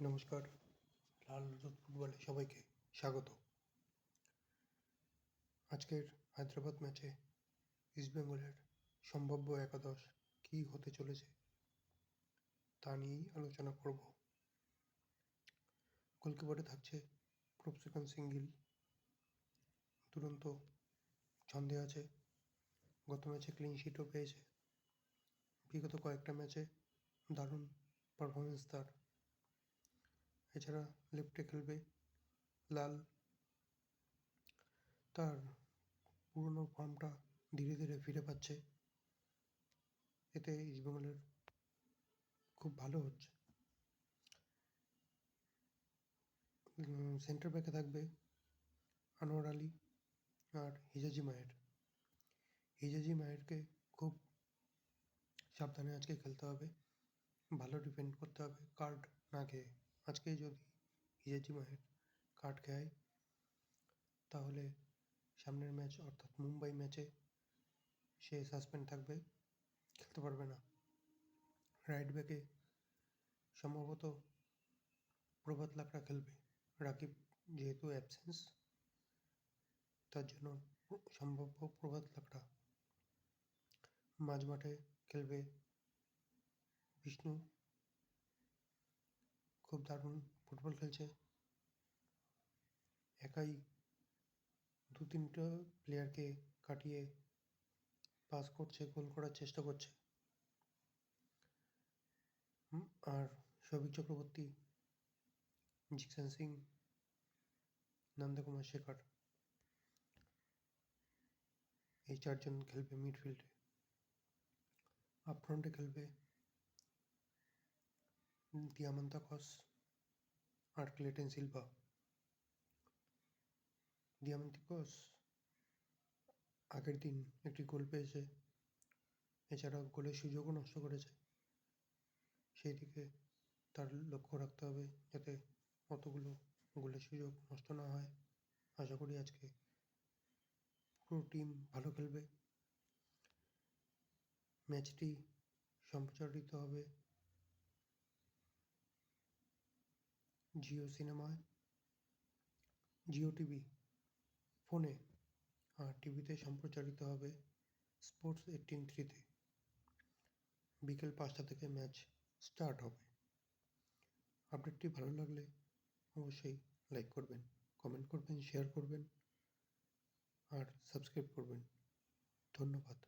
নমস্কার। লাল রোদ ফুটবলে সবাইকে স্বাগত। আজকের হায়দ্রাবাদ ম্যাচে ইস্টবেঙ্গলের সম্ভাব্য একাদশ কী হতে চলেছে তা নিয়েই আলোচনা করব। গোলকিপারে থাকছে প্রভসিকান সিঙ্গিল, দুরন্ত ছন্দে আছে, গত ম্যাচে ক্লিন শিটও পেয়েছে। বিগত কয়েকটা ম্যাচে দারুণ পারফরমেন্স তার। এছাড়া লেফটে খেলবে লাল, তার পুরনো ফর্মটা ধীরে ধীরে ফিরে পাচ্ছে, এতে ইস্টবেঙ্গলের খুব ভালো হচ্ছে। সেন্টার ব্যাকে থাকবে আনোয়ার আলী আর হিজাজি মাহেরকে খুব সাবধানে আজকে খেলতে হবে, ভালো ডিফেন্ড করতে হবে কার্ড না খেয়ে। আজকে যদি হিজাজি মাহের কার্ড খেয় তাহলে সামনের ম্যাচ অর্থাৎ মুম্বাই ম্যাচে সে সাসপেন্ড থাকবে, খেলতে পারবে না। রাইট ব্যাকে সম্ভবত প্রভাত লাকড়া খেলবে, রাকিব যেহেতু অ্যাবসেন্স তার জন্য সম্ভাব্য প্রভাত লাকড়া। মাঝমাঠে খেলবে বিষ্ণু, খুব দারুণ ফুটবল খেলছে, একাই 2-3টা প্লেয়ারকে কাটিয়ে পাস করছে, গোল করার চেষ্টা করছে। আর সৌভিক চক্রবর্তী, জিকসন সিং, নন্দকুমার শেখর, এই চারজন খেলবে মিডফিল্ডে। আপফ্রন্টে খেলবে দিয়ামান্তাকস আর ক্লেটেন সিলভা। দিয়ামান্তাকস আগের দিন একটি গোল পেয়েছে, এছাড়া গোলের সুযোগও নষ্ট করেছে, সেই দিকে তার লক্ষ্য রাখতে হবে যাতে অতগুলো গোলের সুযোগ নষ্ট না হয়। আশা করি আজকে পুরো টিম ভালো খেলবে। ম্যাচটি সম্প্রচারিত হবে জিও সিনেমায়, জিও টিভি ফোনে, আর টিভিতে সম্প্রচারিত হবে স্পোর্টস 18-3-তে। বিকেল 5টা থেকে ম্যাচ স্টার্ট হবে। আপডেটটি ভালো লাগলে অবশ্যই লাইক করবেন, কমেন্ট করবেন, শেয়ার করবেন আর সাবস্ক্রাইব করবেন। ধন্যবাদ।